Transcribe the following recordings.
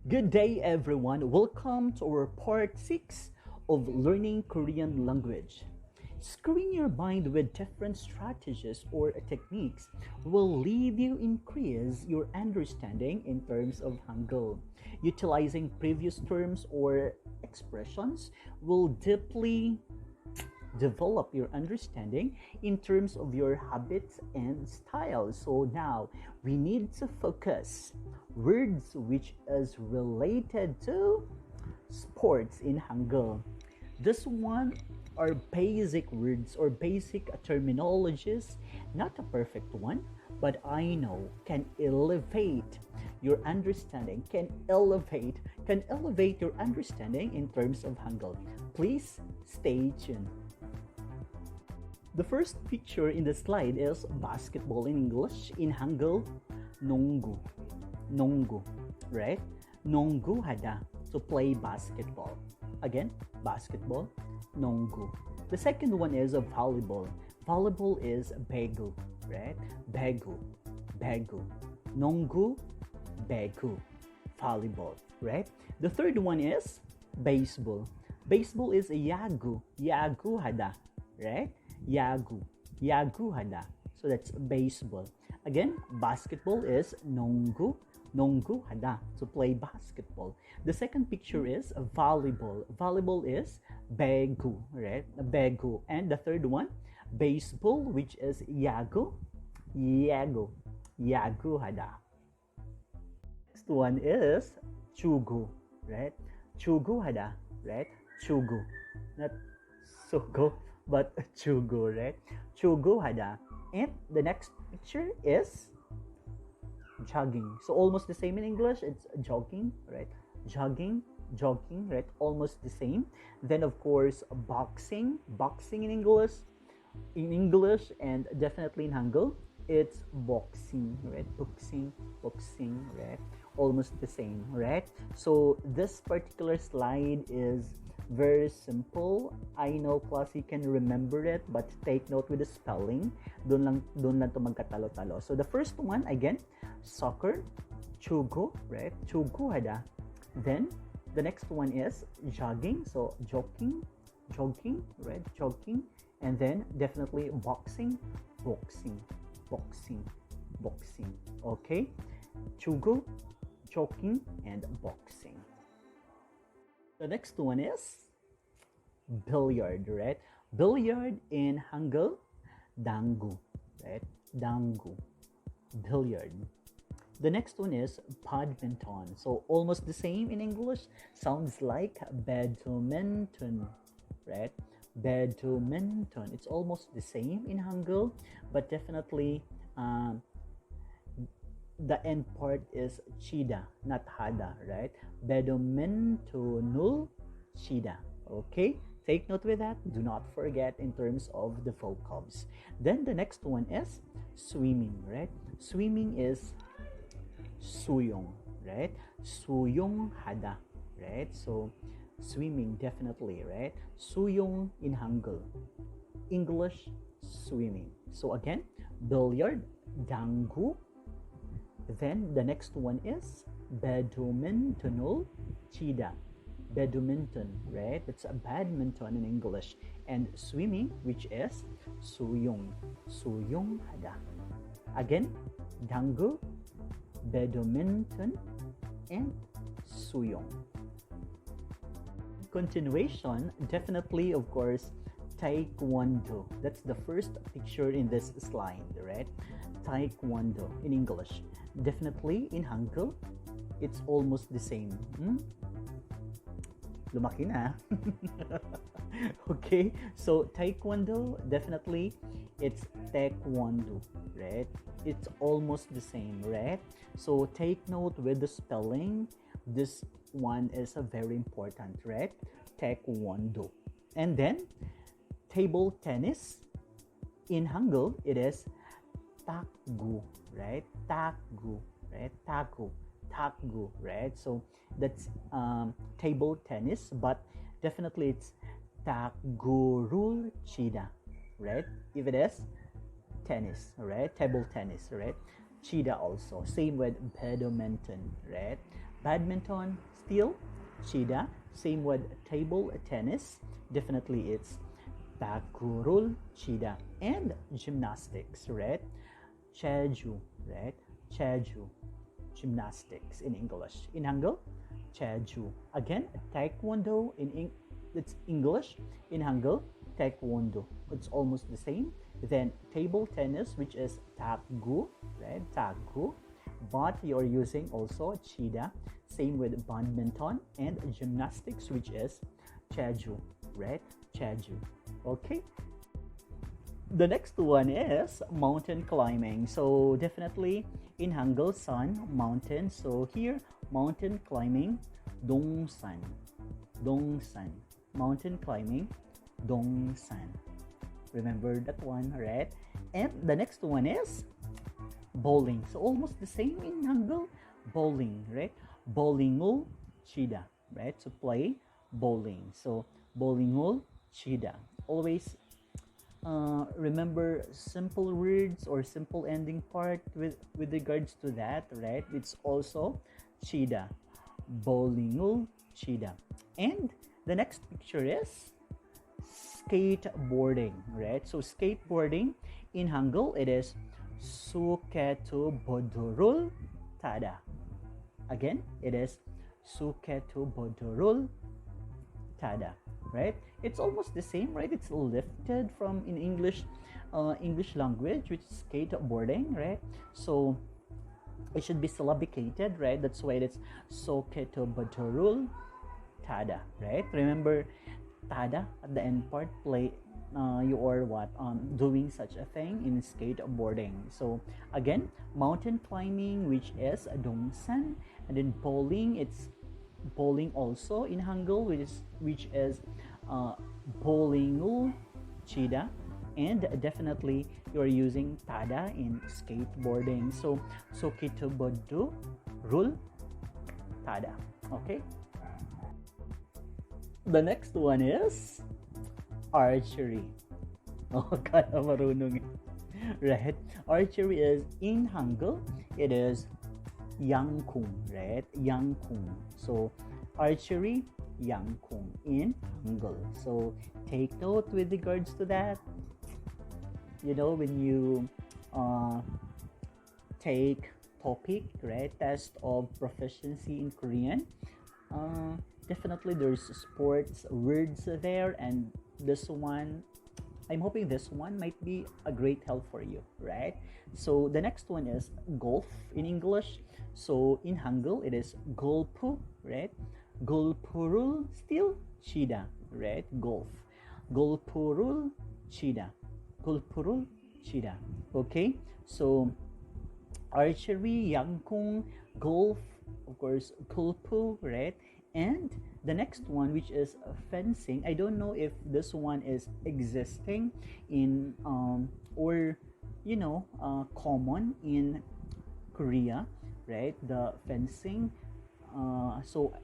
Good day, everyone. Welcome to our part 6 of learning Korean language. Screwing your mind with different strategies or techniques will lead you increase your understanding in terms of Hangul. Utilizing previous terms or expressions will deeply develop your understanding in terms of your habits and styles. So now we need to focus words which is related to sports in Hangul. This one are basic words or basic terminologies, not a perfect one, but I know can elevate your understanding, can elevate your understanding in terms of Hangul. Please stay tuned. The first picture in the slide is basketball in English. In Hangul, 농구. 농구, right? 농구 하다, to play basketball. Again, basketball, 농구. The second one is volleyball. Volleyball is 배구, right? 배구, 배구. 농구, 배구. Volleyball, right? The third one is baseball. Baseball is 야구, 야구 하다, right? Yagu, yagu hada. So that's baseball. Again, basketball is 농구, 농구 hada, to play basketball. The second picture is volleyball. Volleyball is 배구, right? 배구. And the third one, baseball, which is 야구, 야구, 야구 hada. Next one is 축구, right? 축구 hada, right? 축구, not sugo, but 축구, right? 축구 hada. And the next picture is jogging. So almost the same in English. It's jogging, right? Jogging, jogging, right? Almost the same. Then of course boxing, boxing in English, and definitely in Hangul, it's boxing, right? Boxing, boxing, right? Almost the same, right? So this particular slide is very simple. I know plus you can remember it, but take note with the spelling. Doon lang to magkatalo-talo. So the first one, again, soccer, 축구, right? 축구 hada. Then the next one is jogging. So jogging, right? Jogging. And then definitely boxing, boxing, boxing, boxing. Okay? 축구, jogging, and boxing. The next one is billiard, right? Billiard in Hangul, 당구, right? 당구, billiard. The next one is badminton. So almost the same in English, sounds like badminton, right? Badminton. It's almost the same in Hangul, but definitely the end part is chida, not hada, right? Badmintonul chida. Okay? Take note with that. Do not forget in terms of the vocabs. Then the next one is swimming, right? Swimming is suyong, right? Suyong hada, right? So swimming definitely, right? Suyong in Hangul. English, swimming. So again, billiard, 당구. Then the next one is badmintonul chida. Badminton, right? It's a badminton in English. And swimming, which is suyong. Suyong hada. Again, 당구, badminton, and suyong. Continuation, definitely, of course, taekwondo. That's the first picture in this slide, right? Taekwondo in English. Definitely in Hangul, it's almost the same. Lumaki na. Okay, so taekwondo, definitely it's taekwondo, right? It's almost the same, right? So take note with the spelling. This one is a very important, right? Taekwondo. And then table tennis in Hangul, it is takgu, right? Takgu, right? Takgu, right? So that's table tennis, but definitely it's takgurul chida, right? If it is tennis, right? Table tennis, right? Chida also. Same with badminton, right? Badminton, still chida. Same with table tennis. Definitely it's bakurul chida. And gymnastics, right? Cheju, right? Cheju. Gymnastics in English. In Hangul, Cheju. Again, taekwondo it's English. In Hangul, taekwondo. It's almost the same. Then table tennis, which is takgu, right? Takgu. But you're using also chida. Same with badminton and gymnastics, which is cheju, right? Cheju. Okay. The next one is mountain climbing. So definitely in Hangul, sun, mountain. So here, mountain climbing, dongsan. Dongsan. Mountain climbing, dongsan. Remember that one, right? And the next one is bowling. So almost the same in Hangul, bowling, right? Bowlingul chida, right? So play bowling. So bowlingul chida. Always remember simple words or simple ending part with regards to that, right? It's also chida. Bowlingul chida. And the next picture is skateboarding, right? So skateboarding in Hangul, it is suketu bodorul tada. Again, it is suketu bodorul tada, right? It's almost the same, right? It's lifted from in English language, which is skateboarding, right? So it should be syllabicated, right? That's why it's suketu bodorul tada, right? Remember tada at the end part, play you are what doing such a thing in skateboarding. So again, mountain climbing, which is dongsan, and then bowling, it's bowling also in Hangul, which is bowlingul chida, and definitely you're using tada in skateboarding. So kitobodu rule tada. Okay. The next one is archery. Oh, kaya marunong. Right? Archery is in Hangul, it is yangkung, right? Yangkung. So archery, yangkung in Hangul. So take note with regards to that. You know, when you take topic, right? Test of proficiency in Korean. Definitely there's sports words there, and this one, I'm hoping this one might be a great help for you, right? So the next one is golf in English. So in Hangul, it is golpu, right? Golpurul still chida, right? Golf. Golpurul chida. Golpurul chida. Okay? So archery, yangkung, golf, of course, golpu, right? And the next one, which is fencing, I don't know if this one is existing in or you know common in Korea, right? The fencing. So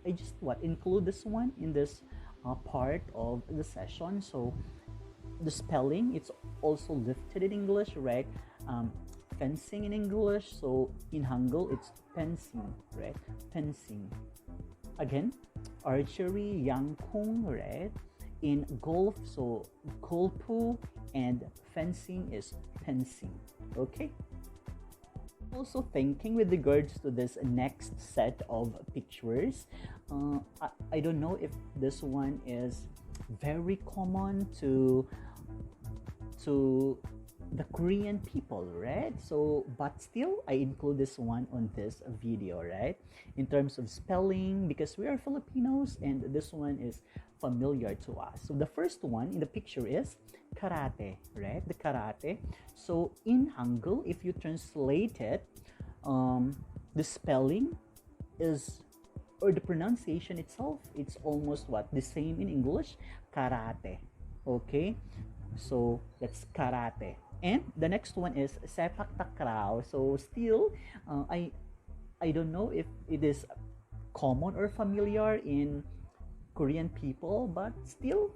I just include this one in this part of the session. So the spelling, it's also lifted in English, right? Fencing in English. So in Hangul, it's fencing, right? Fencing. Again, archery, yangkung, right? In golf, so golpu, and fencing is fencing. Okay? Also thinking with regards to this next set of pictures, I don't know if this one is very common to the Korean people, right? So, but still, I include this one on this video, right? In terms of spelling, because we are Filipinos and this one is familiar to us. So, the first one in the picture is karate, right? The karate. So, in Hangul, if you translate it, the spelling is, or the pronunciation itself, it's almost the same in English, karate. Okay? So, that's karate. And the next one is sepak takraw. So still, I don't know if it is common or familiar in Korean people, but still,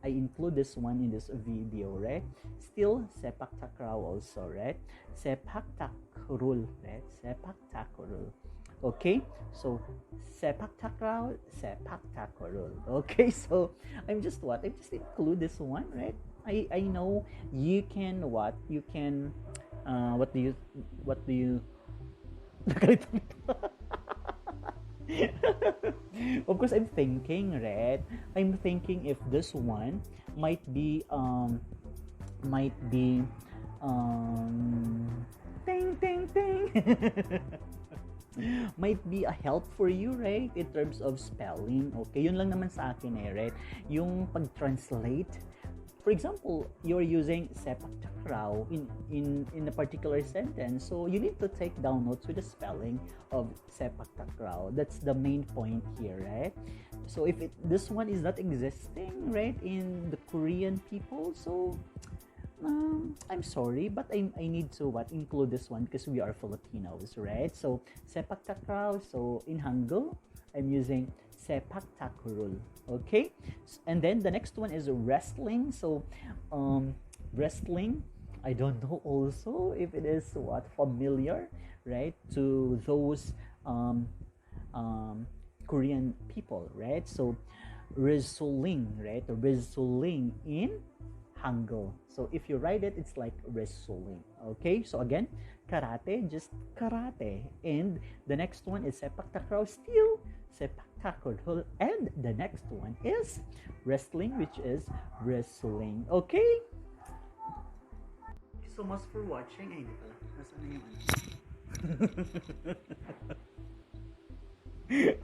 I include this one in this video, right? Still, sepak takraw also, right? Sepak takrul, right? Sepak takrul. Okay, so sepak takraw, sepak takraw. Okay, so I'm just include this one, right? I know you can what? You can what do you of course I'm thinking, right? I'm thinking if this one might be might be um ting ting ting might be a help for you, right? In terms of spelling. Okay, yun lang naman sa akin right? Yung pag-translate. For example, you're using sepak takraw in a particular sentence, so you need to take down notes with the spelling of sepak takraw. That's the main point here, right? So if this one is not existing, right, in the Korean people, so I'm sorry, but I need to include this one because we are Filipinos, right? So sepak takraw. So in Hangul, I'm using sepak takraw. Okay, and then the next one is wrestling. So wrestling, I don't know also if it is familiar, right, to those Korean people, right? So wrestling, right? Wrestling in Hangul. So if you write it, it's like wrestling. Okay, so again, karate, just karate. And the next one is sepak takraw, still sepak takraw. And the next one is wrestling, which is wrestling. Okay? Thank you so much for watching. Ay, hindi pala. Nasaan na yung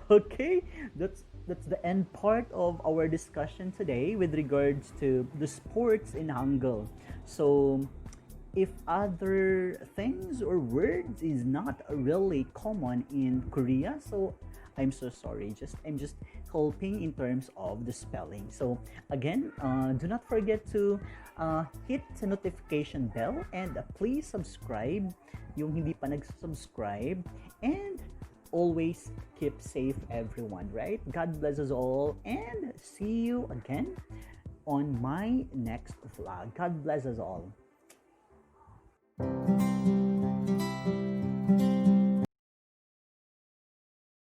okay, that's the end part of our discussion today with regards to the sports in Hangul. So if other things or words is not really common in Korea, so I'm so sorry. I'm just helping in terms of the spelling. So again, do not forget to hit the notification bell and please subscribe yung hindi pa nag-subscribe, and always keep safe, everyone, right? God bless us all, and see you again on my next vlog. God bless us all.